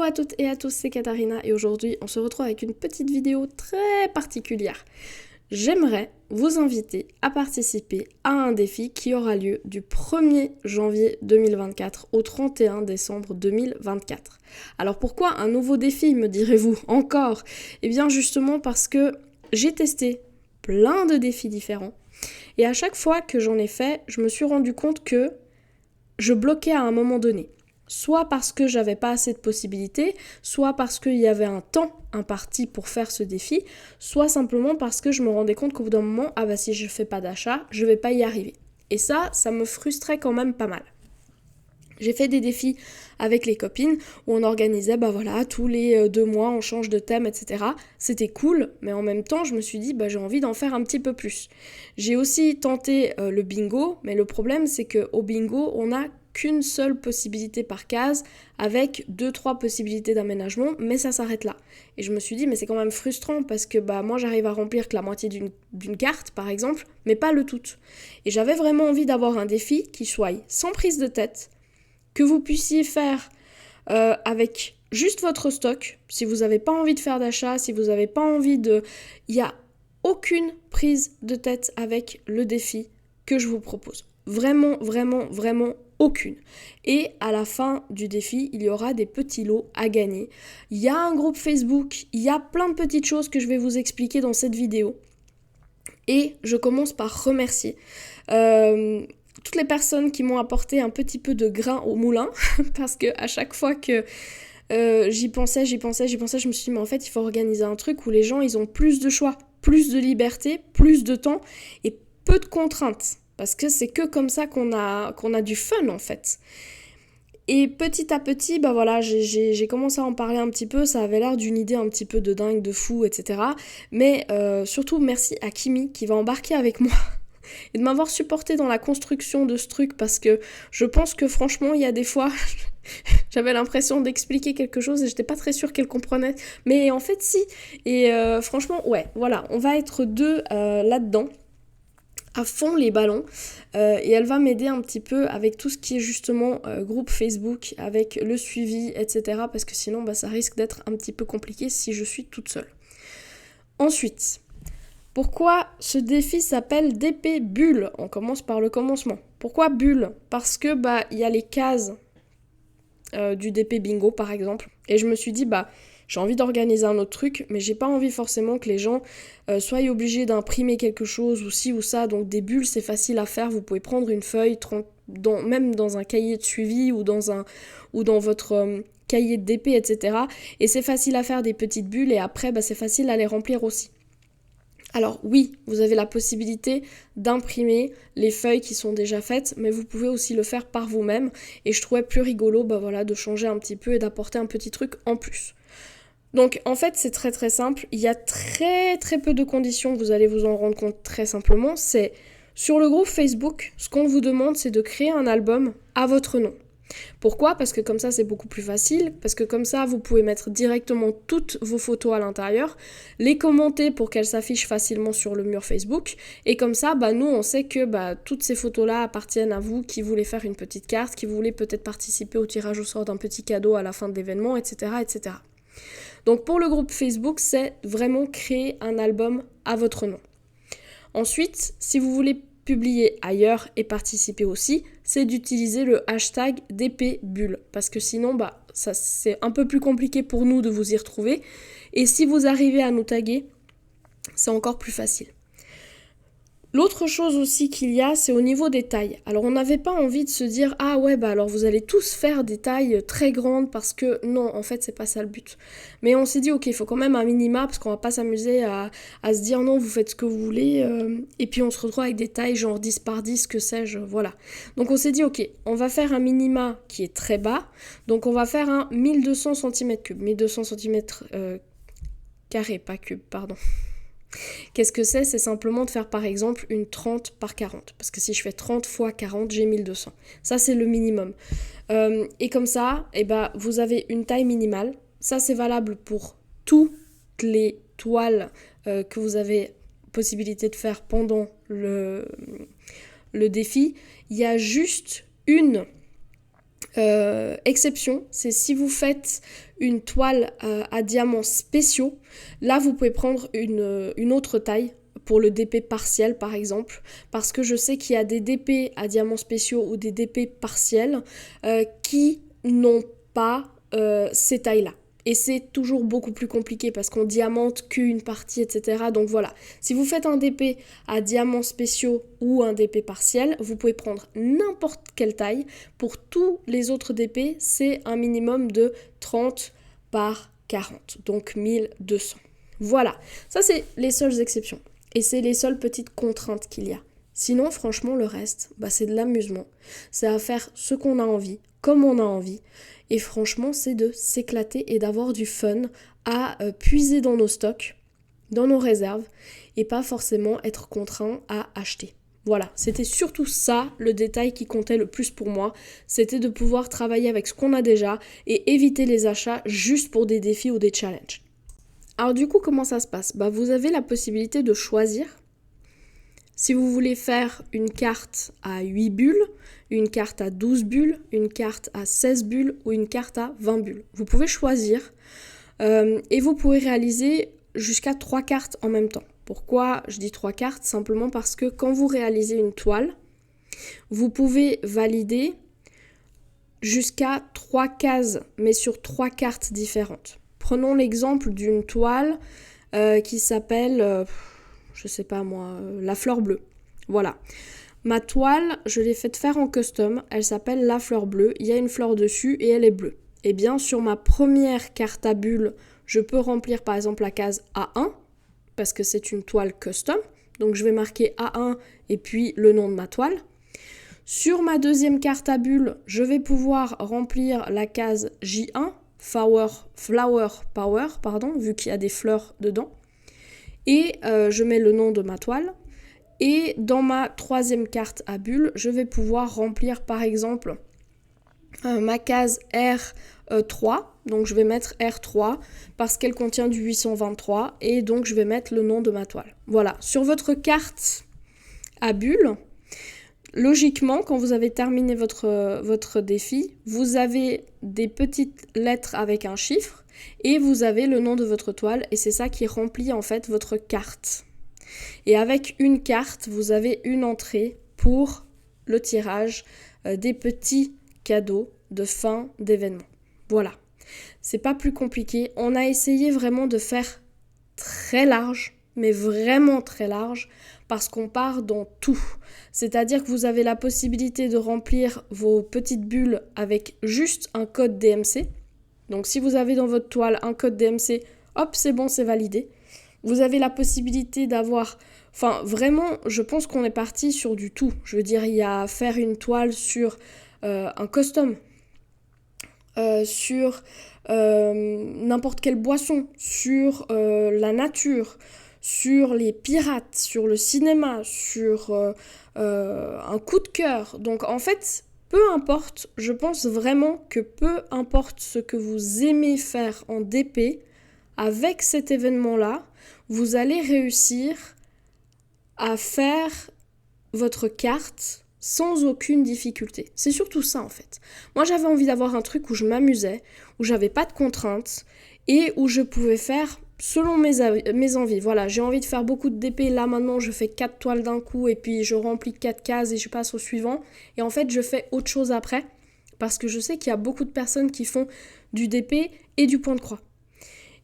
à toutes et à tous, c'est Katharina et aujourd'hui on se retrouve avec une petite vidéo très particulière. J'aimerais vous inviter à participer à un défi qui aura lieu du 1er janvier 2024 au 31 décembre 2024. Alors pourquoi un nouveau défi, me direz-vous encore ? Eh bien justement parce que j'ai testé plein de défis différents et à chaque fois que j'en ai fait, je me suis rendu compte que je bloquais à un moment donné. Soit parce que j'avais pas assez de possibilités, soit parce qu'il y avait un temps imparti pour faire ce défi, soit simplement parce que je me rendais compte qu'au bout d'un moment, si je fais pas d'achat, je vais pas y arriver. Et ça me frustrait quand même pas mal. J'ai fait des défis avec les copines où on organisait, tous les 2 mois, on change de thème, etc. C'était cool, mais en même temps, je me suis dit, j'ai envie d'en faire un petit peu plus. J'ai aussi tenté le bingo, mais le problème, c'est qu'au bingo, on n'a qu'une seule possibilité par case, avec 2-3 possibilités d'aménagement, mais ça s'arrête là. Et je me suis dit, mais c'est quand même frustrant, parce que moi, j'arrive à remplir que la moitié d'une carte, par exemple, mais pas le tout. Et j'avais vraiment envie d'avoir un défi qui soit sans prise de tête, que vous puissiez faire avec juste votre stock, si vous n'avez pas envie de faire d'achat, si vous n'avez pas envie de... Il n'y a aucune prise de tête avec le défi que je vous propose. Vraiment, vraiment, vraiment aucune. Et à la fin du défi, il y aura des petits lots à gagner. Il y a un groupe Facebook, il y a plein de petites choses que je vais vous expliquer dans cette vidéo. Et je commence par remercier toutes les personnes qui m'ont apporté un petit peu de grain au moulin, parce que à chaque fois que j'y pensais, je me suis dit, mais en fait, il faut organiser un truc où les gens, ils ont plus de choix, plus de liberté, plus de temps et peu de contraintes, parce que c'est que comme ça qu'on a du fun, en fait. Et petit à petit, j'ai commencé à en parler un petit peu, ça avait l'air d'une idée un petit peu de dingue, de fou, etc. Mais surtout, merci à Kimi qui va embarquer avec moi et de m'avoir supporté dans la construction de ce truc, parce que je pense que franchement, il y a des fois, j'avais l'impression d'expliquer quelque chose et j'étais pas très sûre qu'elle comprenait. Mais en fait, si. Et franchement, ouais, voilà, on va être deux là-dedans, à fond les ballons, et elle va m'aider un petit peu avec tout ce qui est justement groupe Facebook, avec le suivi, etc. Parce que sinon, ça risque d'être un petit peu compliqué si je suis toute seule. Ensuite, pourquoi ce défi s'appelle DP Bulle ? On commence par le commencement. Pourquoi Bulle ? Parce que il y a les cases du DP Bingo par exemple. Et je me suis dit j'ai envie d'organiser un autre truc, mais j'ai pas envie forcément que les gens soient obligés d'imprimer quelque chose ou ci ou ça. Donc des bulles, c'est facile à faire. Vous pouvez prendre une feuille, même dans un cahier de suivi ou dans votre cahier de DP, etc. Et c'est facile à faire des petites bulles et après, c'est facile à les remplir aussi. Alors oui, vous avez la possibilité d'imprimer les feuilles qui sont déjà faites, mais vous pouvez aussi le faire par vous-même. Et je trouvais plus rigolo de changer un petit peu et d'apporter un petit truc en plus. Donc en fait c'est très très simple, il y a très très peu de conditions, vous allez vous en rendre compte très simplement. C'est sur le groupe Facebook, ce qu'on vous demande c'est de créer un album à votre nom. Pourquoi ? Parce que comme ça c'est beaucoup plus facile, parce que comme ça vous pouvez mettre directement toutes vos photos à l'intérieur, les commenter pour qu'elles s'affichent facilement sur le mur Facebook, et comme ça nous on sait que toutes ces photos là appartiennent à vous qui voulez faire une petite carte, qui voulez peut-être participer au tirage au sort d'un petit cadeau à la fin de l'événement, etc. etc. Donc pour le groupe Facebook, c'est vraiment créer un album à votre nom. Ensuite, si vous voulez publier ailleurs et participer aussi, c'est d'utiliser le hashtag DPBulle, parce que sinon ça c'est un peu plus compliqué pour nous de vous y retrouver, et si vous arrivez à nous taguer, c'est encore plus facile. L'autre chose aussi qu'il y a, c'est au niveau des tailles. Alors on n'avait pas envie de se dire alors vous allez tous faire des tailles très grandes, parce que non, en fait c'est pas ça le but. Mais on s'est dit il faut quand même un minima, parce qu'on va pas s'amuser à se dire non, vous faites ce que vous voulez, et puis on se retrouve avec des tailles genre 10 par 10, que sais-je, voilà. Donc on s'est dit on va faire un minima qui est très bas, donc on va faire un 1200 cm3, 1200 cm carrés, pas cubes, pardon. Qu'est-ce que c'est ? C'est simplement de faire par exemple une 30 par 40. Parce que si je fais 30 x 40, j'ai 1200. Ça, c'est le minimum. Et comme ça, vous avez une taille minimale. Ça, c'est valable pour toutes les toiles que vous avez possibilité de faire pendant le défi. Il y a juste une Exception, c'est si vous faites une toile à diamants spéciaux, là vous pouvez prendre une autre taille pour le DP partiel par exemple, parce que je sais qu'il y a des DP à diamants spéciaux ou des DP partiels qui n'ont pas ces tailles-là. Et c'est toujours beaucoup plus compliqué parce qu'on diamante qu'une partie, etc. Donc voilà, si vous faites un DP à diamants spéciaux ou un DP partiel, vous pouvez prendre n'importe quelle taille. Pour tous les autres DP, c'est un minimum de 30 par 40, donc 1200. Voilà, ça c'est les seules exceptions. Et c'est les seules petites contraintes qu'il y a. Sinon, franchement, le reste, c'est de l'amusement. C'est à faire ce qu'on a envie, comme on a envie. Et franchement, c'est de s'éclater et d'avoir du fun à puiser dans nos stocks, dans nos réserves, et pas forcément être contraint à acheter. Voilà, c'était surtout ça le détail qui comptait le plus pour moi, c'était de pouvoir travailler avec ce qu'on a déjà et éviter les achats juste pour des défis ou des challenges. Alors du coup, comment ça se passe ? Vous avez la possibilité de choisir si vous voulez faire une carte à 8 bulles, une carte à 12 bulles, une carte à 16 bulles ou une carte à 20 bulles. Vous pouvez choisir et vous pouvez réaliser jusqu'à 3 cartes en même temps. Pourquoi je dis 3 cartes ? Simplement parce que quand vous réalisez une toile, vous pouvez valider jusqu'à 3 cases, mais sur 3 cartes différentes. Prenons l'exemple d'une toile qui s'appelle... je sais pas moi, la fleur bleue. Voilà. Ma toile, je l'ai faite faire en custom, elle s'appelle la fleur bleue, il y a une fleur dessus et elle est bleue. Et bien sur ma première carte à bulles, je peux remplir par exemple la case A1, parce que c'est une toile custom, donc je vais marquer A1 et puis le nom de ma toile. Sur ma deuxième carte à bulles, je vais pouvoir remplir la case J1, Flower Power, vu qu'il y a des fleurs dedans. Et je mets le nom de ma toile. Et dans ma troisième carte à bulles, je vais pouvoir remplir par exemple ma case R3. Donc je vais mettre R3 parce qu'elle contient du 823 et donc je vais mettre le nom de ma toile. Voilà, sur votre carte à bulles, logiquement, quand vous avez terminé votre défi, vous avez des petites lettres avec un chiffre et vous avez le nom de votre toile et c'est ça qui remplit en fait votre carte. Et avec une carte, vous avez une entrée pour le tirage des petits cadeaux de fin d'événement. Voilà, c'est pas plus compliqué. On a essayé vraiment de faire très large, mais vraiment très large, parce qu'on part dans tout. C'est-à-dire que vous avez la possibilité de remplir vos petites bulles avec juste un code DMC. Donc si vous avez dans votre toile un code DMC, hop, c'est bon, c'est validé. Vous avez la possibilité d'avoir... Enfin, vraiment, je pense qu'on est parti sur du tout. Je veux dire, il y a faire une toile sur un custom, sur n'importe quelle boisson, sur la nature, sur les pirates, sur le cinéma, sur un coup de cœur. Donc en fait, peu importe, je pense vraiment que peu importe ce que vous aimez faire en DP, avec cet événement-là, vous allez réussir à faire votre carte sans aucune difficulté. C'est surtout ça en fait. Moi j'avais envie d'avoir un truc où je m'amusais, où j'avais pas de contraintes et où je pouvais faire selon mes envies. Voilà, j'ai envie de faire beaucoup de DP, là maintenant je fais 4 toiles d'un coup et puis je remplis 4 cases et je passe au suivant. Et en fait je fais autre chose après parce que je sais qu'il y a beaucoup de personnes qui font du DP et du point de croix.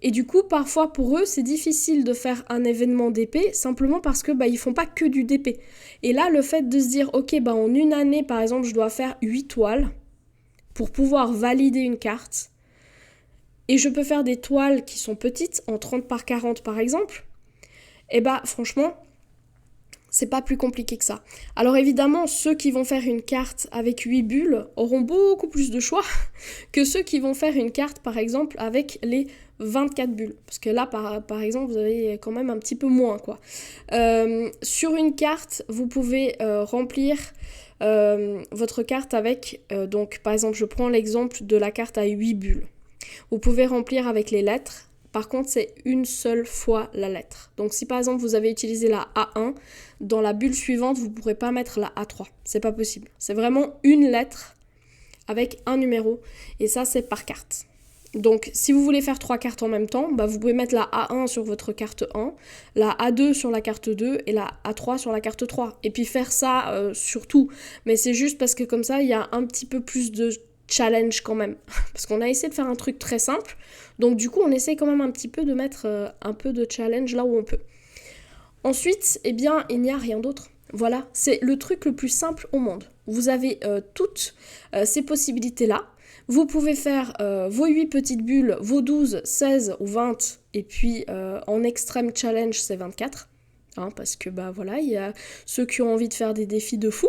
Et du coup, parfois pour eux, c'est difficile de faire un événement DP simplement parce que ils font pas que du DP. Et là, le fait de se dire, ok, en une année, par exemple, je dois faire 8 toiles pour pouvoir valider une carte. Et je peux faire des toiles qui sont petites, en 30 par 40 par exemple. Et franchement, c'est pas plus compliqué que ça. Alors évidemment, ceux qui vont faire une carte avec 8 bulles auront beaucoup plus de choix que ceux qui vont faire une carte, par exemple, avec les 24 bulles. Parce que là, par exemple, vous avez quand même un petit peu moins, quoi. Sur une carte, vous pouvez remplir votre carte avec... donc, par exemple, je prends l'exemple de la carte à 8 bulles. Vous pouvez remplir avec les lettres. Par contre, c'est une seule fois la lettre. Donc, si par exemple, vous avez utilisé la A1, dans la bulle suivante, vous ne pourrez pas mettre la A3. C'est pas possible. C'est vraiment une lettre avec un numéro, et ça c'est par carte. Donc si vous voulez faire 3 cartes en même temps, vous pouvez mettre la A1 sur votre carte 1, la A2 sur la carte 2 et la A3 sur la carte 3. Et puis faire ça sur tout. Mais c'est juste parce que comme ça, il y a un petit peu plus de challenge quand même. Parce qu'on a essayé de faire un truc très simple. Donc du coup, on essaye quand même un petit peu de mettre un peu de challenge là où on peut. Ensuite, il n'y a rien d'autre. Voilà, c'est le truc le plus simple au monde. Vous avez toutes ces possibilités-là. Vous pouvez faire vos 8 petites bulles, vos 12, 16 ou 20, et puis en extrême challenge, c'est 24. Parce que voilà, il y a ceux qui ont envie de faire des défis de fou,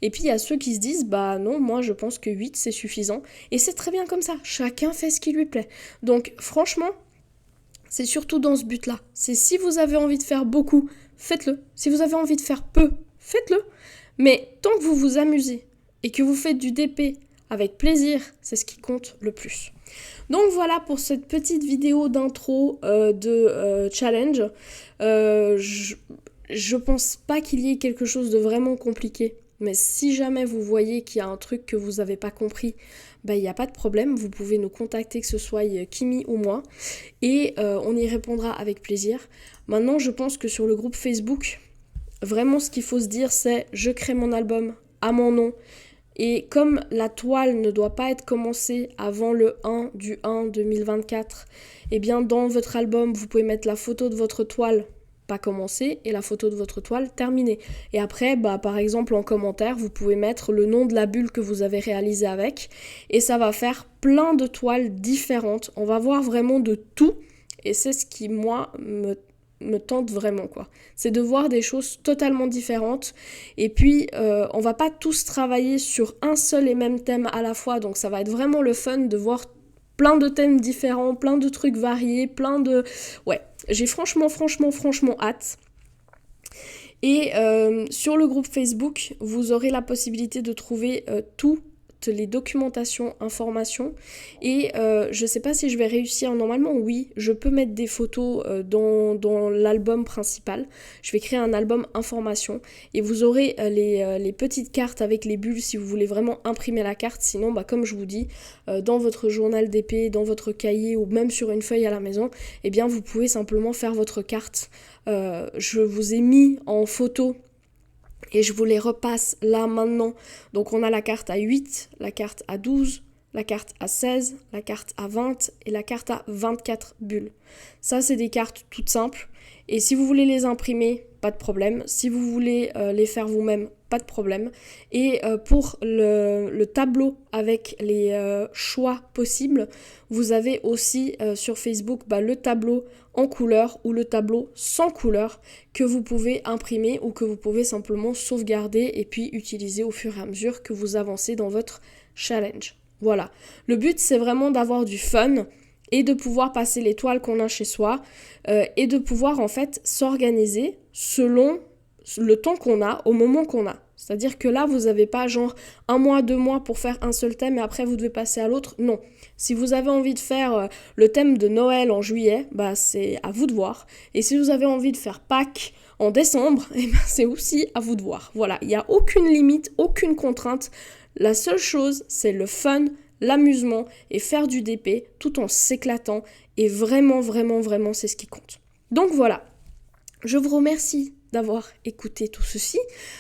et puis il y a ceux qui se disent, non, moi je pense que 8 c'est suffisant, et c'est très bien comme ça, chacun fait ce qui lui plaît. Donc franchement, c'est surtout dans ce but-là. C'est si vous avez envie de faire beaucoup, faites-le. Si vous avez envie de faire peu, faites-le. Mais tant que vous vous amusez et que vous faites du DP avec plaisir, c'est ce qui compte le plus. Donc voilà pour cette petite vidéo d'intro de challenge. Je pense pas qu'il y ait quelque chose de vraiment compliqué. Mais si jamais vous voyez qu'il y a un truc que vous n'avez pas compris, il n'y a pas de problème, vous pouvez nous contacter, que ce soit Kimi ou moi, et on y répondra avec plaisir. Maintenant, je pense que sur le groupe Facebook, vraiment ce qu'il faut se dire, c'est je crée mon album à mon nom, et comme la toile ne doit pas être commencée avant le 1 du 1 2024, dans votre album, vous pouvez mettre la photo de votre toile pas commencée et la photo de votre toile terminée. Et après, par exemple, en commentaire, vous pouvez mettre le nom de la bulle que vous avez réalisée avec, et ça va faire plein de toiles différentes. On va voir vraiment de tout, et c'est ce qui, moi, me tente vraiment, quoi. C'est de voir des choses totalement différentes, et puis on va pas tous travailler sur un seul et même thème à la fois, donc ça va être vraiment le fun de voir plein de thèmes différents, plein de trucs variés, plein de... Ouais, j'ai franchement hâte. Et sur le groupe Facebook, vous aurez la possibilité de trouver toutes les documentations, informations, et je sais pas si je vais réussir. Normalement oui, je peux mettre des photos dans l'album principal. Je vais créer un album information, et vous aurez les petites cartes avec les bulles si vous voulez vraiment imprimer la carte. Sinon, comme je vous dis, dans votre journal d'épée, dans votre cahier, ou même sur une feuille à la maison, vous pouvez simplement faire votre carte. Je vous ai mis en photo et je vous les repasse là maintenant. Donc on a la carte à 8, la carte à 12, la carte à 16, la carte à 20 et la carte à 24 bulles. Ça, c'est des cartes toutes simples. Et si vous voulez les imprimer, pas de problème. Si vous voulez les faire vous-même, pas de problème. Et pour le tableau avec les choix possibles, vous avez aussi sur Facebook le tableau en couleur ou le tableau sans couleur que vous pouvez imprimer ou que vous pouvez simplement sauvegarder et puis utiliser au fur et à mesure que vous avancez dans votre challenge. Voilà. Le but, c'est vraiment d'avoir du fun et de pouvoir passer les toiles qu'on a chez soi et de pouvoir en fait s'organiser selon le temps qu'on a au moment qu'on a. C'est-à-dire que là, vous n'avez pas genre 1 mois, 2 mois pour faire un seul thème et après vous devez passer à l'autre. Non. Si vous avez envie de faire le thème de Noël en juillet, c'est à vous de voir. Et si vous avez envie de faire Pâques en décembre, c'est aussi à vous de voir. Voilà, il n'y a aucune limite, aucune contrainte. La seule chose, c'est le fun, l'amusement et faire du DP tout en s'éclatant. Et vraiment, c'est ce qui compte. Donc voilà, je vous remercie d'avoir écouté tout ceci.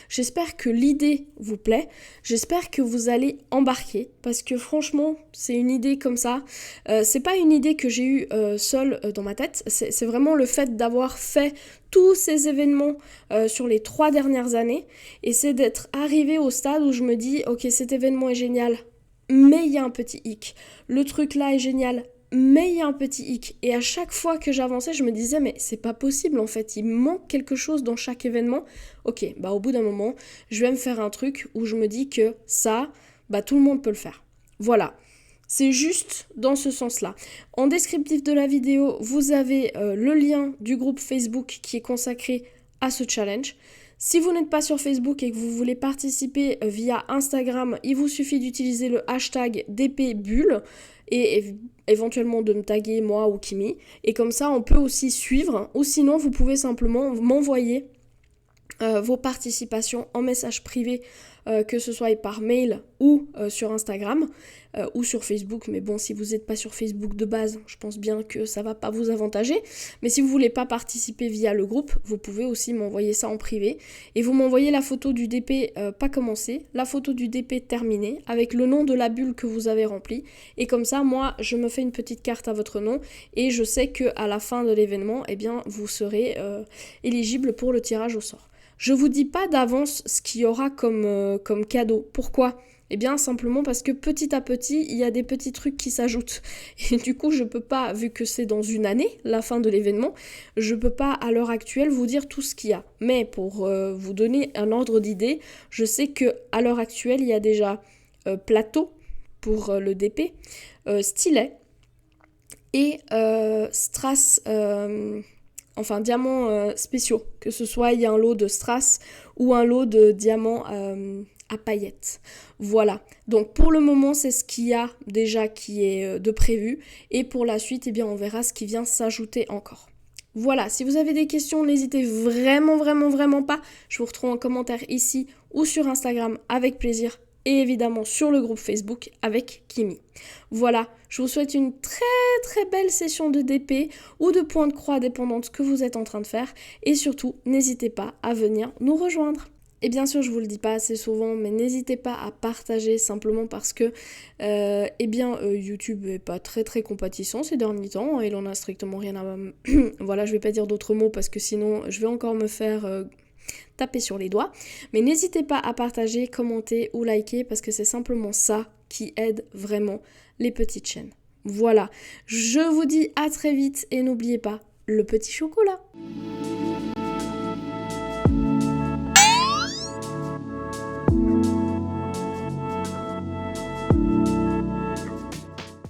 J'espère que l'idée vous plaît. J'espère que vous allez embarquer parce que franchement, c'est une idée comme ça. C'est pas une idée que j'ai eue seule dans ma tête. C'est vraiment le fait d'avoir fait tous ces événements sur les 3 dernières années. Et c'est d'être arrivé au stade où je me dis, ok, cet événement est génial, mais il y a un petit hic. Le truc là est génial, mais il y a un petit hic. Et à chaque fois que j'avançais, je me disais, mais c'est pas possible en fait, il manque quelque chose dans chaque événement. Ok, au bout d'un moment, je vais me faire un truc où je me dis que ça, tout le monde peut le faire. Voilà. C'est juste dans ce sens-là. En descriptif de la vidéo, vous avez le lien du groupe Facebook qui est consacré à ce challenge. Si vous n'êtes pas sur Facebook et que vous voulez participer via Instagram, il vous suffit d'utiliser le hashtag DPBulle et éventuellement de me taguer moi ou Kimi. Et comme ça, on peut aussi suivre. Ou sinon, vous pouvez simplement m'envoyer vos participations en message privé, que ce soit par mail ou sur Instagram ou sur Facebook. Mais bon, si vous n'êtes pas sur Facebook de base, je pense bien que ça va pas vous avantager. Mais si vous voulez pas participer via le groupe, vous pouvez aussi m'envoyer ça en privé. Et vous m'envoyez la photo du DP pas commencé, la photo du DP terminé, avec le nom de la bulle que vous avez remplie. Et comme ça, moi, je me fais une petite carte à votre nom et je sais qu'à la fin de l'événement, eh bien, vous serez éligible pour le tirage au sort. Je vous dis pas d'avance ce qu'il y aura comme cadeau. Pourquoi ? Eh bien, simplement parce que petit à petit, il y a des petits trucs qui s'ajoutent. Et du coup, je peux pas, vu que c'est dans une année, la fin de l'événement, je peux pas à l'heure actuelle vous dire tout ce qu'il y a. Mais pour vous donner un ordre d'idée, je sais que à l'heure actuelle, il y a déjà plateau pour le DP, stylet et strass... Enfin, diamants spéciaux, que ce soit il y a un lot de strass ou un lot de diamants à paillettes. Voilà, donc pour le moment, c'est ce qu'il y a déjà qui est de prévu. Et pour la suite, eh bien, on verra ce qui vient s'ajouter encore. Voilà, si vous avez des questions, n'hésitez vraiment pas. Je vous retrouve en commentaire ici ou sur Instagram avec plaisir. Et évidemment sur le groupe Facebook avec Kimi. Voilà, je vous souhaite une très belle session de DP ou de point de croix dépendant de ce que vous êtes en train de faire. Et surtout, n'hésitez pas à venir nous rejoindre. Et bien sûr, je vous le dis pas assez souvent, mais n'hésitez pas à partager simplement parce que YouTube est pas très compatissant ces derniers temps. Il en a strictement rien à... Voilà, je vais pas dire d'autres mots parce que sinon, je vais encore me faire... taper sur les doigts, mais n'hésitez pas à partager, commenter ou liker parce que c'est simplement ça qui aide vraiment les petites chaînes. Voilà, je vous dis à très vite et n'oubliez pas le petit chocolat.